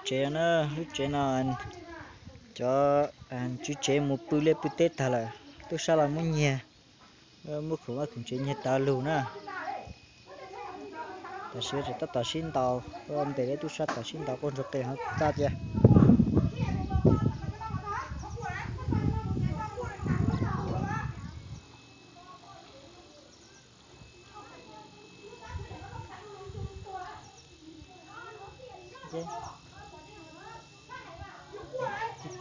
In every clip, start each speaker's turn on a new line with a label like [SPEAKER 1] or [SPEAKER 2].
[SPEAKER 1] chế nó lúc chế nó cho chú chế một bữa lên bữa tết thà là tôi sao là muốn nhẹ muốn khổ mà cũng chế nhẹ tao luôn nè ta sẽ rồi ta xin tao ông để đấy tôi sát ta xin tao con ruột tiền hết ta chưa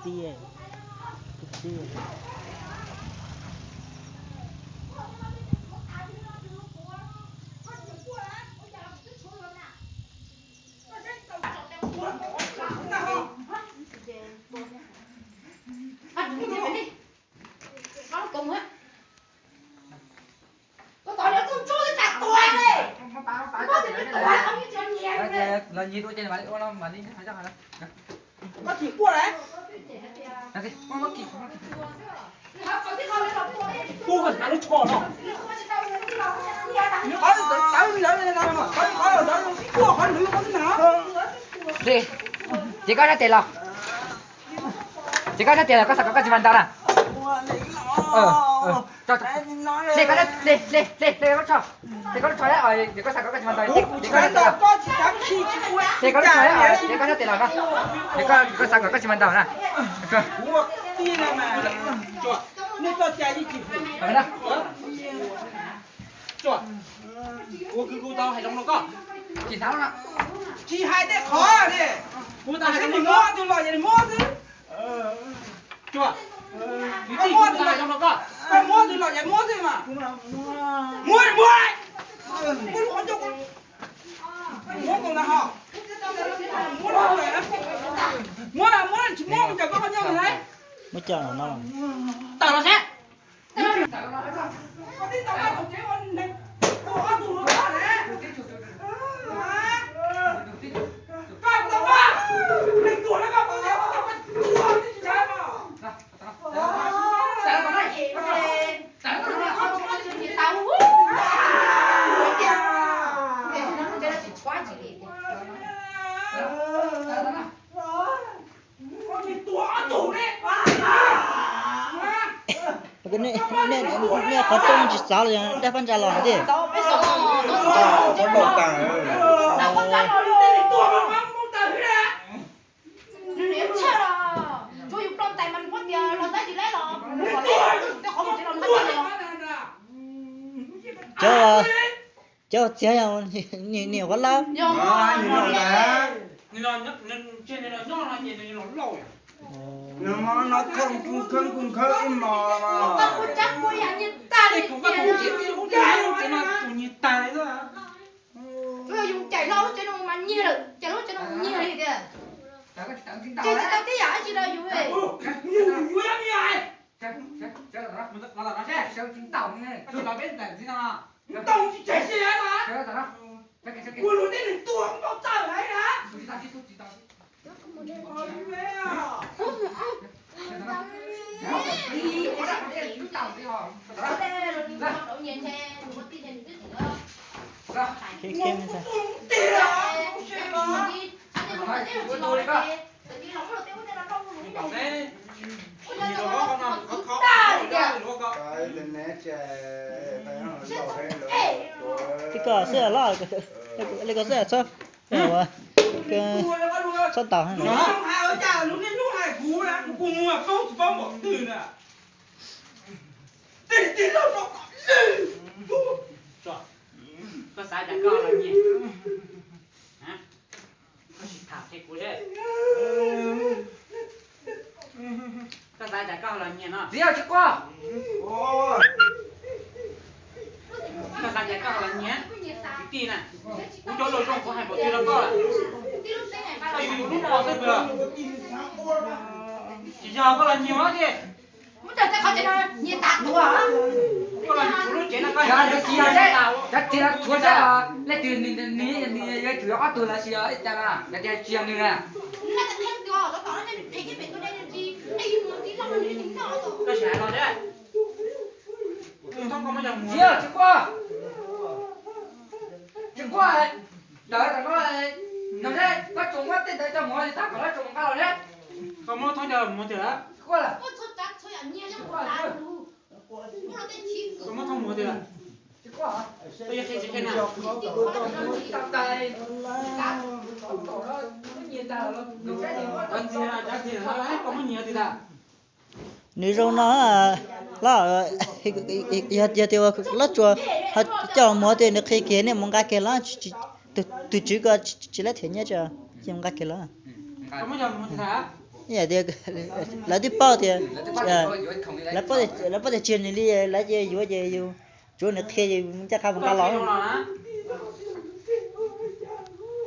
[SPEAKER 1] tia tia
[SPEAKER 2] là gì tôi trên này mà đi hay chắc hả?
[SPEAKER 3] Có chỉ cua đấy.
[SPEAKER 2] Cái mất kịp.
[SPEAKER 3] Cua còn nó chò nó. Có tao lớn lên nào mà. Có đó cua có nữ có thế nào?
[SPEAKER 2] Gì? Chỉ có ra tiền là. Chỉ có ra tiền là có sao có gì bạn ta nè. Cho. Đi cái đi nó cho. Thì có cho đấy rồi, thì có sao có gì bạn ta. Thì có tiền là. Thì có cho đấy rồi, thì có ra tiền là không? Thì có sao có gì bạn ta nè.
[SPEAKER 3] Cua đi này mà. Chọ. Nên cho chạy đi kịp.
[SPEAKER 2] Phải đó.
[SPEAKER 3] Chọ. Cua cứ cua tao hay trong nó có.
[SPEAKER 2] Chỉ tháo nó.
[SPEAKER 3] Chỉ hai thế khó đi. Cua tao hay trong nó có, tôi loại vậy mua chứ. Chọ. Đi đi cua tao hay trong nó có. Phải mua thì loại vậy mua gì mà. Mua đi mua đi. Mua con chục. Mua con nào họ. Mua đâu rồi á. Mua là chỉ mua mình chẳng có bao nhiêu rồi đấy.
[SPEAKER 1] mới chờ nó
[SPEAKER 3] Tao nó sẽ. Con đi tao ăn chế con này. Cô ăn tụi nó đó nè. Con tao ba. Đừng đuổi nó con tao đéo tao bắt. Con đi chơi mà. Sao con này? Sao con này?
[SPEAKER 1] cái này khó trông chỉ sao là đáp ăn trả lời đi cho chơi nhau nhiều quá lâu
[SPEAKER 4] nó không khơi mà
[SPEAKER 5] dùng chạy lâu cho nó mà nhiều được chạy lâu cho nó nhiều thì kìa chạy tao cái giả chứ đâu vui
[SPEAKER 3] Tông chỉ chạy xe mà. Cua luôn đến đỉnh tua không bao giờ đấy hả?
[SPEAKER 1] cái sao cái cờ xe là cái cờ xe sao cái sao tàu hay
[SPEAKER 3] nó hai ở nhà lúc đến lúc này cú đã cú mua không bao bỏ từ nè tí đâu nó
[SPEAKER 6] có sai chả con là gì hả có chỉ thả thiệt của đấy có sai chả con là gì nó
[SPEAKER 2] Đi chứ qua.
[SPEAKER 6] có sai chả con là nhé cái tin này cũng cho lôi trong có hai bộ tiền đâu có là đi đúng có thế vừa chỉ giờ có là nhiều lắm chứ
[SPEAKER 5] muốn chơi khó chơi nó nhiều tạt đùa hả
[SPEAKER 6] có là chủ lúc chế là coi
[SPEAKER 2] Cái gì đấy? Cái gì là thua ra à? Lấy tiền ní cái chủ yếu tôi là gì ấy chả là cái chuyện như này.
[SPEAKER 5] nó cái tiếng gọi nó tỏ nó thấy cái việc tôi đây là gì ai muốn tí xong rồi tính nó rồi
[SPEAKER 6] có sẽ rồi đấy không có mấy đồng
[SPEAKER 2] Gì à? Chứ qua ấy. Đợi thằng nó này. nằm đây có trùng quá tên tới cho mua thì ta có trùng cao đấy
[SPEAKER 6] có mua thôi giờ mua thì đó
[SPEAKER 2] qua là
[SPEAKER 5] 뭐 저짝 저야 니야 좀 나루 뭐라 대 지.
[SPEAKER 6] có mua không mua thì là
[SPEAKER 2] qua
[SPEAKER 6] bây giờ sẽ nào
[SPEAKER 2] tập tay tổ nó nhiều ta nó nằm đây thì có
[SPEAKER 6] anh chị là chắc gì nó hết có mấy nhiều thì đã
[SPEAKER 1] nếu rồi nó là giờ tiêu lát chùa họ cho mua tiền được khi kia này mong cái kia là từ trước có chỉ là thế nhá chứ chỉ mong cái kia là
[SPEAKER 6] có mấy giờ mua thì đã
[SPEAKER 1] giờ thì là đi bao thì là bao thì chuyện này đi là gì vừa gì vừa chỗ này kia gì chắc không có lo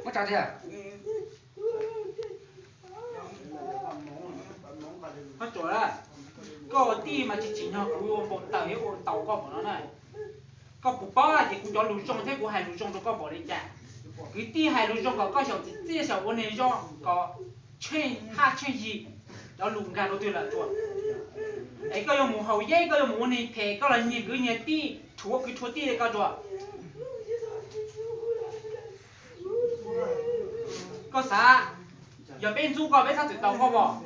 [SPEAKER 2] có trả tiền
[SPEAKER 6] nó chỗ là có đi mà chỉ nhau cũng một tàu có của nó này có bộ bao thì cũng cho lũ trong thế của hai lũ trong cho có bỏ đi trả cái đi hai lũ trong có小这小问题上có chuyện ha chuyện gì đó lũ cả nó tuyệt là chỗ ấy có用好耶个用问题赔个了你个年底出个出地个chỗ có啥giờ bên du có bên sao tự tàu có bỏ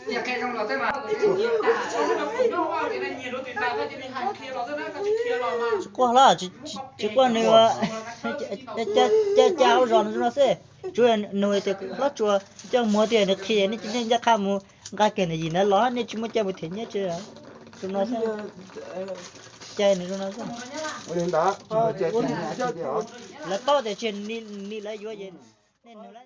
[SPEAKER 2] nhà kẹt trong lò thế mà
[SPEAKER 1] qua là chỉ qua nữa cháu rồi nó sẽ chúa nuôi thì lát chúa cho mua tiền được khi này chính ra khám mua cái kia này gì nó ló nên chúng mới cho một thế nhé chứ chúng nó sẽ chơi này chúng nó sẽ
[SPEAKER 4] Lên đó, chơi chơi chơi.
[SPEAKER 1] là bao giờ chuyện đi lấy vô gì nên nó